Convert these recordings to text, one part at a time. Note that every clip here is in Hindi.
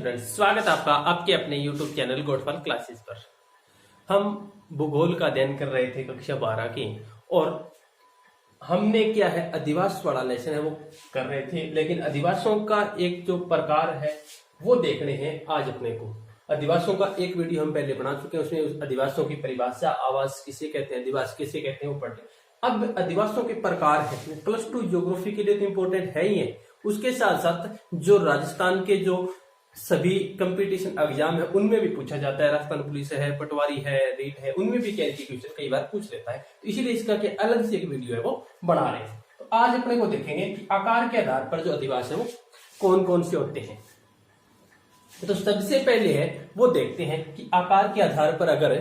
स्टूडेंट्स, स्वागत है आपका आपके अपने YouTube चैनल गोडफॉल क्लासेस पर। हम भूगोल का अध्ययन कर रहे थे कक्षा 12 की, और हमने क्या है अधिवास वाला लेसन है वो कर रहे थे। लेकिन अधिवासों का एक जो प्रकार है वो देखने हैं आज अपने को। अधिवासों का एक वीडियो हम पहले बना चुके हैं, उसमें अधिवासों की परिभाषा, आवास किसे कहते हैं, अधिवास किसे कहते हैं वो पढ़ते। अब अधिवासों के प्रकार है, प्लस टू ज्योग्राफी के लिए तो इम्पोर्टेंट है ही है, उसके साथ साथ जो राजस्थान के जो सभी कंपटीशन एग्जाम है उनमें भी पूछा जाता है। राजस्थान पुलिस है, पटवारी है, रीट है, उनमें भी क्वेश्चन कई बार पूछ लेता है, तो इसीलिए इसका के अलग से एक वीडियो है वो बना रहे हैं। तो आज अपने को देखेंगे कि आकार के आधार पर जो अधिवास है वो कौन कौन से होते हैं। तो सबसे पहले है वो देखते हैं कि आकार के आधार पर अगर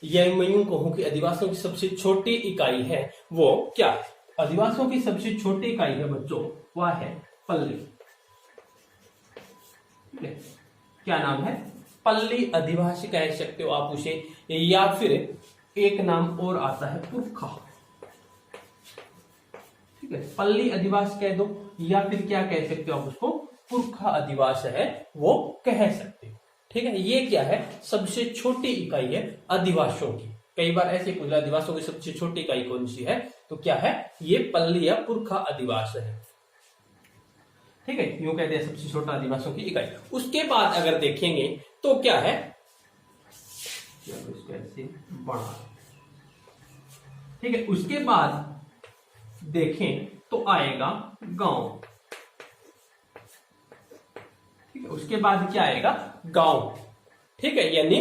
यह मैं यूं कहूं कि अधिवासों की सबसे छोटी इकाई है वो क्या है। अधिवासों की सबसे छोटी इकाई है बच्चों, वह है पल्ली। क्या नाम है? पल्ली अधिवास कह सकते हो आप उसे, या फिर एक नाम और आता है पुरखा। ठीक है, पल्ली अधिवास कह दो, या फिर क्या कह सकते हो आप उसको, पुरखा अधिवास है वो कह सकते हो। ठीक है, ये क्या है, सबसे छोटी इकाई है अधिवासों की। कई बार ऐसे पूछा अधिवासों की सबसे छोटी इकाई कौन सी है, तो क्या है, ये पल्ली या पुरखा अधिवास है। ठीक है, यूं कहते हैं सबसे छोटा अधिवासों की इकाई। उसके बाद अगर देखेंगे तो क्या है, ऐसे बड़ा। ठीक है, उसके बाद देखें तो आएगा गांव। ठीक है, उसके बाद क्या आएगा, गांव। ठीक है, यानी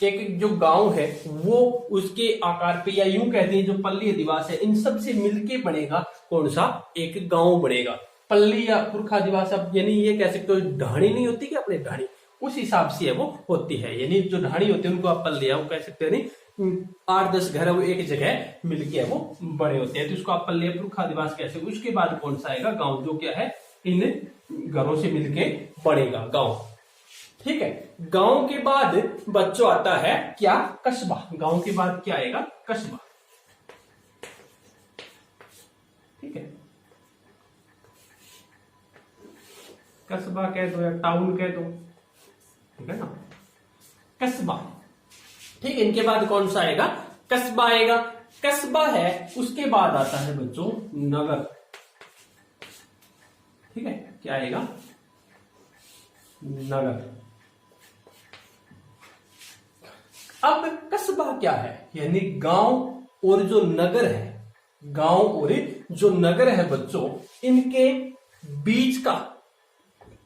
एक जो गांव है वो उसके आकार पे, या यूं कहते हैं जो पल्ली अधिवास है इन सब से मिलके बनेगा कौन सा, एक गांव बनेगा। पल्ली या पुरखा अधिवास, अब यानी ये कह सकते हो ढाणी नहीं होती कि अपने ढाणी, उस हिसाब से है वो होती है। यानी जो ढाणी होती है उनको आप पल्ली वो कह सकते हो, नहीं 8-10 घर है वो एक जगह मिलके है वो बड़े होते हैं, तो उसको आप पल्ली या पुरखा अधिवास कह सकते हो। उसके बाद कौन सा आएगा, गांव, जो क्या है इन घरों से मिलके बनेगा गांव। ठीक है, गांव के बाद बच्चों आता है क्या, कस्बा। गांव के बाद क्या आएगा, कस्बा। ठीक है, कस्बा कह दो या टाउन कह दो, ठीक है ना, कस्बा। ठीक है, इनके बाद कौन सा आएगा, कस्बा आएगा। कस्बा है, उसके बाद आता है बच्चों नगर। ठीक है, क्या आएगा, नगर। अब कस्बा क्या है, यानी गांव और जो नगर है, गांव और जो नगर है बच्चों, इनके बीच का,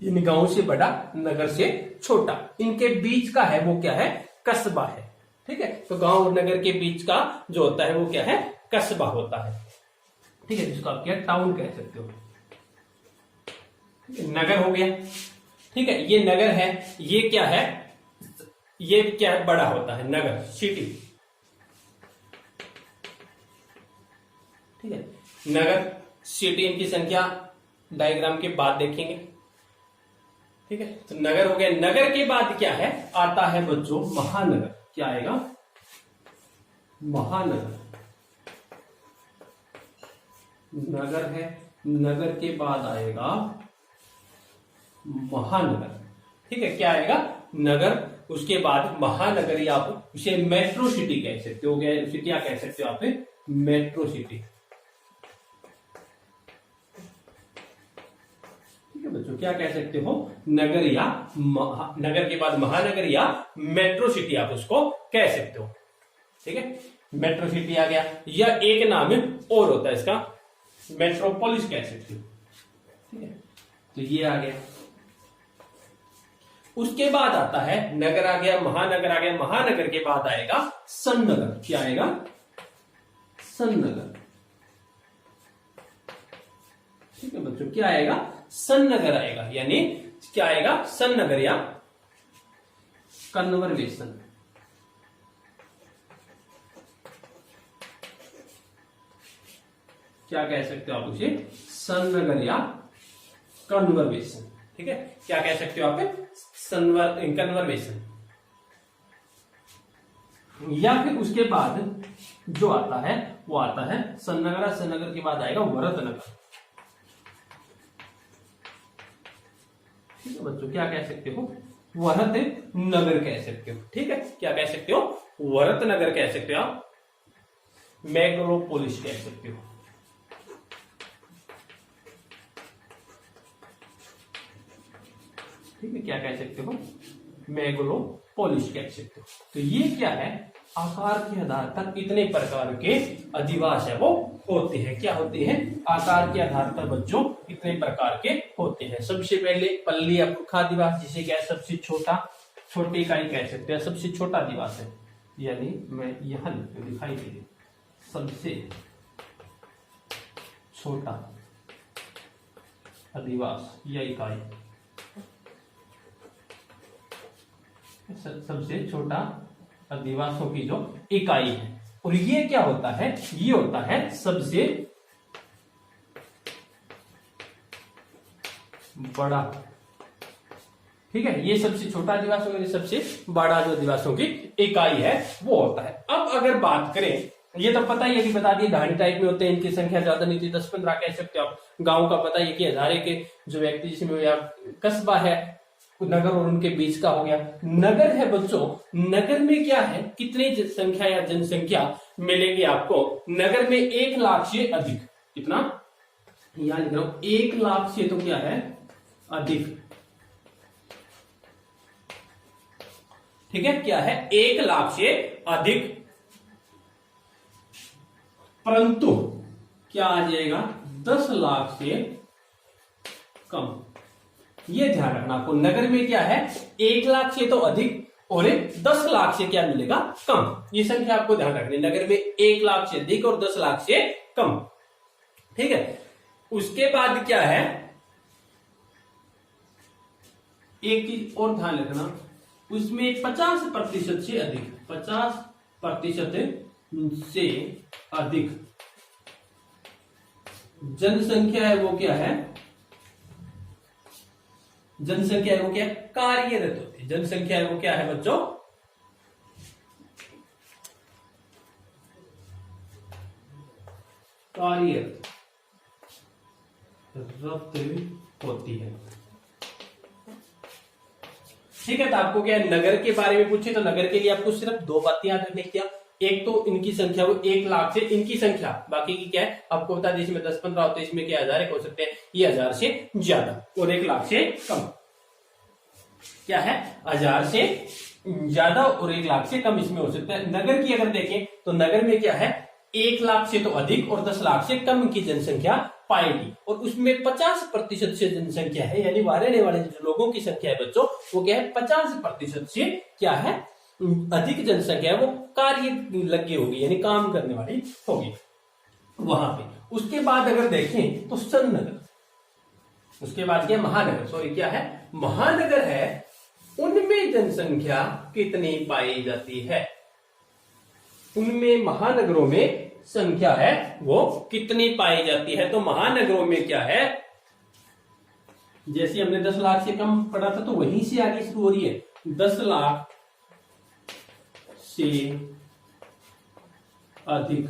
यानी गांव से बड़ा नगर से छोटा, इनके बीच का है वो क्या है, कस्बा है। ठीक है, तो गांव और नगर के बीच का जो होता है वो क्या है, कस्बा होता है। ठीक है, जिसको आप क्या टाउन कह सकते हो। नगर हो गया। ठीक है, ये नगर है, ये क्या है, ये क्या है, बड़ा होता है नगर, सिटी। ठीक है, नगर सिटी, इनकी संख्या डायग्राम के बाद देखेंगे। ठीक है, तो नगर हो गया। नगर के बाद क्या है, आता है बच्चों महानगर। क्या आएगा, महानगर। नगर है, नगर के बाद आएगा महानगर। ठीक है, क्या आएगा, नगर, उसके बाद महानगर, या आप उसे मेट्रो सिटी कह सकते हो। गया उसे क्या कह सकते हो आप, मेट्रो सिटी। बच्चों क्या कह सकते हो, नगर, या नगर के बाद महानगर या मेट्रो सिटी आप उसको कह सकते हो। ठीक है, मेट्रो सिटी आ गया, या एक नाम और होता है इसका, मेट्रोपोलिस कह सकते हो। ठीक है, तो ये आ गया। उसके बाद आता है नगर आ गया, महानगर आ गया, महानगर के बाद आएगा सन्नगर। क्या आएगा, सन्नगर। ठीक है बच्चों, क्या आएगा, सन्नगर आएगा, यानी क्या आएगा, सन्नगर या कन्वर्सेशन। क्या कह सकते हो आप उसे, सन्नगर या कन्वर्सेशन। ठीक है, क्या कह सकते हो आप, कन्वर्सेशन। या फिर उसके बाद जो आता है वो आता है सन्नगर। सन्नगर के बाद आएगा वरतनगर। ठीक है बच्चों, क्या कह सकते हो, वरत नगर कह सकते हो। ठीक है, क्या कह सकते हो? वरत नगर कह सकते हो आप, मेगालोपोलिस कह सकते हो। ठीक है, क्या कह सकते हो? मेगालोपोलिस कह सकते हो। तो ये क्या है? आकार के आधार पर इतने प्रकार के अधिवास है वो होते हैं। क्या होते हैं? आकार के आधार पर बच्चों इतने प्रकार के होते हैं। सबसे पहले पल्ली अधिवास, जिसे क्या है? सबसे छोटा, छोटी इकाई कह सकते हैं, सबसे छोटा अधिवास है। यानी मैं यहां दिखाई दे रही, सबसे छोटा अधिवास या इकाई, सबसे छोटा अधिवासों की जो इकाई है। और ये क्या होता है? ये होता है सबसे बड़ा। ठीक है, ये सबसे छोटा अधिवास होगा, सबसे बड़ा जो अधिवासों की इकाई है वो होता है। अब अगर बात करें, ये तो पता ही है कि बता दिए ढाणी टाइप में होते हैं, इनकी संख्या ज्यादा नहीं थी, 10-15 कह सकते हो आप। गांव का पता है कि हजारे के जो व्यक्ति जिसमें या कस्बा है, नगर और उनके बीच का हो गया। नगर है बच्चों, नगर में क्या है? कितनी संख्या या जनसंख्या मिलेगी आपको? नगर में 1 लाख से अधिक। कितना? यहां लिख रहा हूं, 1 लाख से तो क्या है? अधिक। ठीक है, क्या है? 1 लाख से अधिक। परंतु क्या आ जाएगा? 10 लाख से कम। ये ध्यान रखना आपको, नगर में क्या है? 1 लाख से तो अधिक और 10 लाख से क्या मिलेगा? कम। ये संख्या आपको ध्यान रखनी, नगर में 1 लाख से अधिक और 10 लाख से कम। ठीक है, उसके बाद क्या है? एक चीज और ध्यान रखना, उसमें 50% से अधिक, 50% से अधिक जनसंख्या है वो क्या है? जनसंख्या है वो क्या? कार्यरत होती है। जनसंख्या है वो क्या है बच्चों? कार्यरत होती है। ठीक है, तो आपको क्या है? नगर के बारे में पूछे तो नगर के लिए आपको सिर्फ 2 बातें याद रखनी। क्या? एक तो इनकी संख्या वो 1 लाख से, इनकी संख्या, बाकी की क्या है आपको बता दें, इसमें 10-15 होते हैं, इसमें क्या 1000 हो सकते हैं, ये 1000 से ज्यादा और 1 लाख से कम। क्या है? 1000 से ज्यादा और 1 लाख से कम इसमें हो सकता है। नगर की अगर देखें तो नगर में क्या है? 1 लाख से तो अधिक और 10 लाख से कम की जनसंख्या पाएगी। और उसमें 50% से जनसंख्या है, यानी वहां रहने वाले जो लोगों की संख्या है बच्चों, वो क्या है? 50% से क्या है? अधिक जनसंख्या है वो कार्य लगी होगी, यानी काम करने वाली होगी वहां पे। उसके बाद अगर देखें तो सन्नगर, उसके बाद क्या? महानगर, सॉरी क्या है? महानगर है, उनमें जनसंख्या कितनी पाई जाती है? उनमें महानगरों में संख्या है वो कितनी पाई जाती है? तो महानगरों में क्या है? जैसे हमने 10 लाख से कम पढ़ा था तो वहीं से आगे शुरू हो रही है। 10 लाख से अधिक,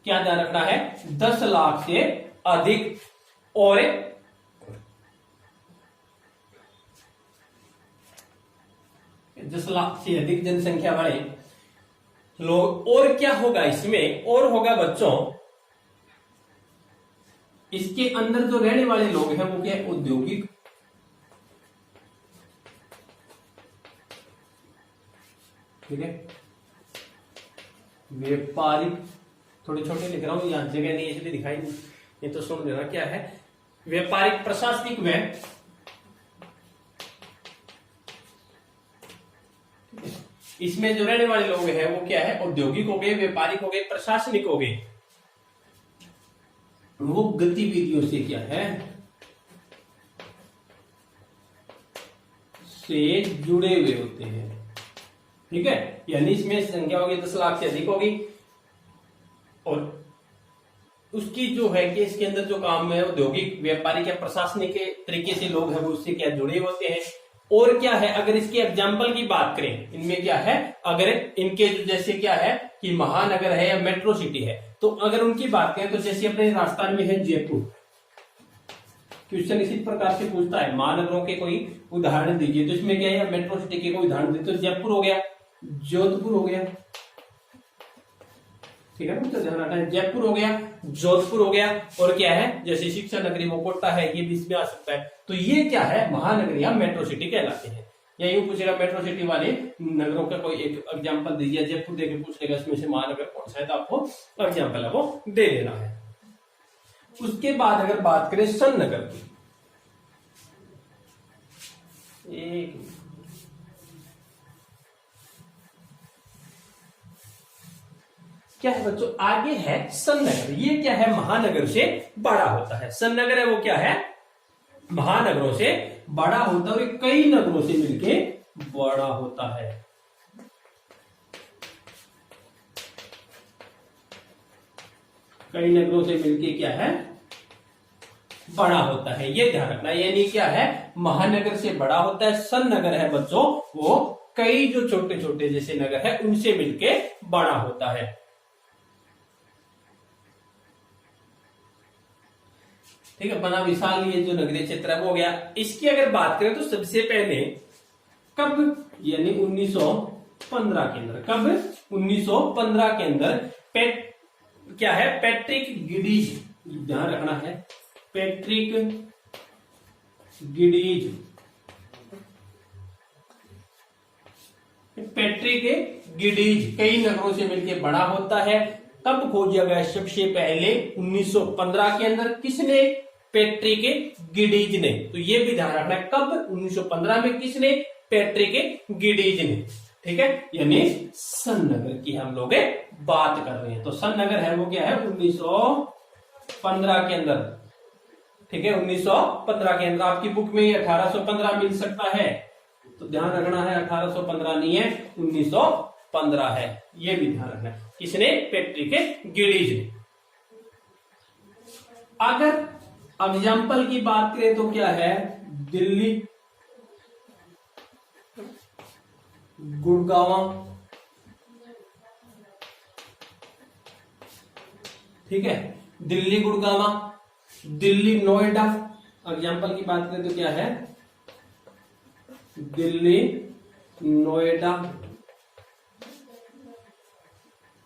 क्या ध्यान रखना है? 10 लाख से अधिक और 10 लाख से अधिक जनसंख्या वाले लोग। और क्या होगा इसमें? और होगा बच्चों, इसके अंदर जो रहने वाले लोग हैं वो क्या है? औद्योगिक, ठीक है, व्यापारिक, थोड़े छोटे लिख रहा हूं, यहां जगह नहीं इसलिए दिखाई नहीं तो सुन लेना। क्या है? व्यापारिक, प्रशासनिक व इसमें जो रहने वाले लोग हैं वो क्या है? औद्योगिक हो गए, व्यापारिक हो गए, प्रशासनिक हो गए। वो गतिविधियों से क्या है? से जुड़े हुए होते हैं। ठीक है, यानी इसमें संख्या होगी 10 लाख से अधिक होगी और उसकी जो है कि इसके अंदर जो काम है औद्योगिक, व्यापारिक या प्रशासनिक के तरीके से लोग हैं वो उससे क्या जुड़े होते हैं। और क्या है? अगर इसके एग्जाम्पल की बात करें, इनमें क्या है? अगर इनके जैसे क्या है कि महानगर है या मेट्रो सिटी है, तो अगर उनकी बात करें तो जैसे अपने राजस्थान में है जयपुर, क्वेश्चन इसी प्रकार से पूछता है, महानगरों के कोई उदाहरण दीजिए। तो इसमें क्या है, मेट्रो सिटी के कोई उदाहरण दीजिए। तो जयपुर हो गया, जोधपुर हो गया, ठीक है ना, तो ध्यान रखना है, जयपुर हो गया, जोधपुर हो गया, और क्या है, जैसे शिक्षा नगरी वो कोटा है, ये भी इसमें आ सकता है। तो ये क्या है, महानगरियां मेट्रो सिटी कहलाते हैं। या यूं पूछेगा मेट्रो सिटी वाले नगरों का कोई एक एग्जांपल दीजिए, जयपुर देके पूछ लेगा इसमें से महानगर कौन सा है, तो आपको एग्जांपल है वो दे देना है। उसके बाद अगर बात करें सन नगर की, एक क्या है बच्चों, आगे है सन नगर। ये क्या है, महानगर से बड़ा होता है। सन नगर है वो क्या है, महानगरों से बड़ा होता है, और कई नगरों से मिलके बड़ा होता है। कई नगरों से मिलके क्या है, बड़ा होता है, ये ध्यान रखना। यानी क्या है, महानगर से बड़ा होता है। सन नगर है बच्चों वो कई जो छोटे छोटे जैसे नगर है उनसे मिलके बड़ा होता है। ठीक है, बना विशाल ये जो नगरीय क्षेत्र है वो हो गया। इसकी अगर बात करें तो सबसे पहले कब, यानी 1915 के अंदर, कब 1915 के अंदर क्या है, पैट्रिक गिडीज, ध्यान रखना है, पैट्रिक गिडीज, पैट्रिक गिडीज कई नगरों से मिलकर बड़ा होता है। कब खोजा गया, सबसे पहले 1915 के अंदर। किसने, पैट्रिक गिडीज ने। तो ये भी ध्यान रखना है, कब, 1915 में। किसने, पैट्रिक गिडीज ने। ठीक है, यानी सन नगर की हम लोग बात कर रहे हैं। तो सन नगर है वो क्या है, 1915 के अंदर। ठीक है, 1915 के अंदर। आपकी बुक में 1815 मिल सकता है, तो ध्यान रखना है 1815 नहीं है, 1915 है, ये भी ध्यान रखना है। किसने, पैट्रिक गिडीज ने। अगर एग्जाम्पल की बात करें तो क्या है, दिल्ली, गुड़गांव, ठीक है, दिल्ली गुड़गांव, दिल्ली नोएडा। एग्जाम्पल की बात करें तो क्या है, दिल्ली नोएडा,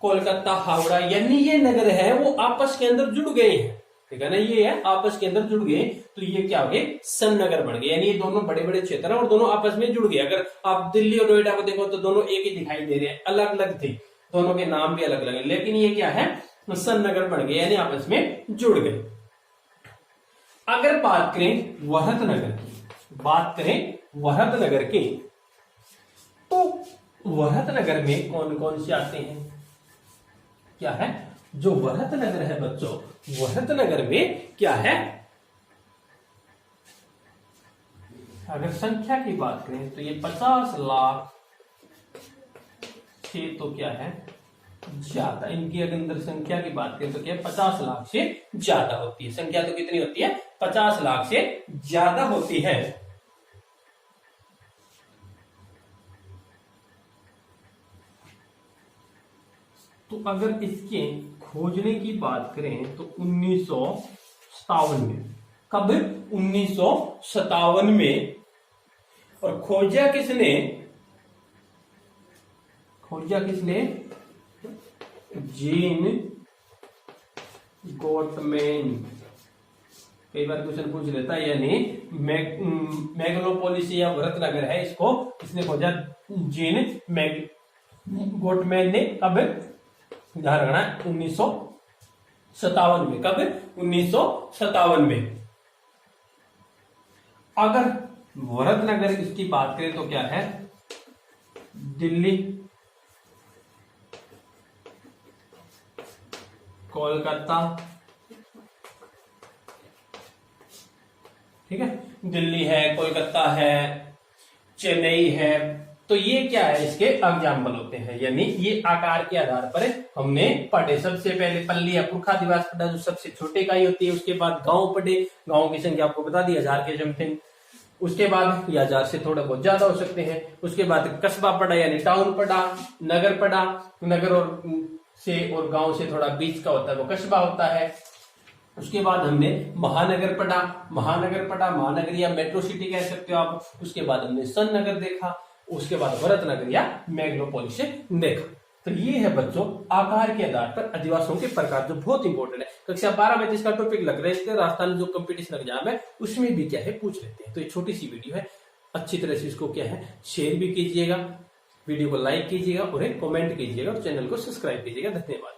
कोलकाता, हावड़ा। यानी ये नगर है वो आपस के अंदर जुड़ गए हैं। ठीक है ना, ये है आपस के अंदर जुड़ गए, तो ये क्या हो गए, सन नगर बन गए। यानी ये दोनों बड़े बड़े क्षेत्र हैं और दोनों आपस में जुड़ गए। अगर आप दिल्ली और नोएडा को देखो तो दोनों एक ही दिखाई दे रहे हैं, अलग अलग थे, दोनों के नाम भी अलग अलग है, लेकिन ये क्या है, सन नगर बन गए, यानी आपस में जुड़ गए। अगर बात करें वहत नगर की, बात करें वहत नगर की, तो वहत नगर में कौन कौन से आते हैं, क्या है, जो वहत नगर है बच्चों, वहत नगर में क्या है, अगर संख्या की बात करें तो ये 50 लाख से तो क्या है ज्यादा, इनकी अगर अंदर संख्या की बात करें तो क्या 50 लाख से ज्यादा होती है। संख्या तो कितनी होती है, 50 लाख से ज्यादा होती है। तो अगर इसके खोजने की बात करें तो 1957 में, कब, 1957 में। और खोजा किसने, खोजा किसने, जीन गोटमैन। कई बार क्वेश्चन पूछ लेता है, यानी मेगालोपोलिस या वहत नगर है, इसको किसने खोजा, जीन गोटमैन ने। कब, ध्यान रखना, 1957 में। कब, 1957 में। अगर वहत नगर इसकी बात करें तो क्या है, दिल्ली, कोलकाता, ठीक है, दिल्ली है, कोलकाता है, चेन्नई है। तो ये क्या है, इसके एग्जाम्पल होते हैं, यानी ये आकार के आधार पर हमने पढ़े। सबसे पहले पल्ली या पुरखा दिवस पढ़ा, जो सबसे छोटे इकाई होती है। उसके बाद गांव पढ़े, गांव की संख्या आपको बता दी 1000 के समथिंग। उसके बाद या 1000 से थोड़ा बहुत ज्यादा हो सकते हैं। उसके बाद कस्बा पढ़ा, यानी टाउन पढ़ा, नगर पढ़ा, नगर और से और गांव से थोड़ा बीच का होता है वो कस्बा होता है। उसके बाद हमने महानगर पढ़ा, महानगर या मेट्रो सिटी कह सकते हो आप। उसके बाद हमने सन नगर देखा, उसके बाद भरत नगर या मेग्लोपोलिस देखा। तो ये है बच्चों आकार के आधार पर अधिवासियों के प्रकार, जो बहुत इंपॉर्टेंट है। कक्षा 12 में जिसका टॉपिक लग रहे थे राजस्थान जो कंपटीशन एग्जाम है उसमें भी क्या है पूछ लेते हैं। तो ये छोटी सी वीडियो है, अच्छी तरह से इसको क्या है शेयर भी कीजिएगा, वीडियो को लाइक कीजिएगा और एक कमेंट कीजिएगा और चैनल को सब्सक्राइब कीजिएगा। धन्यवाद।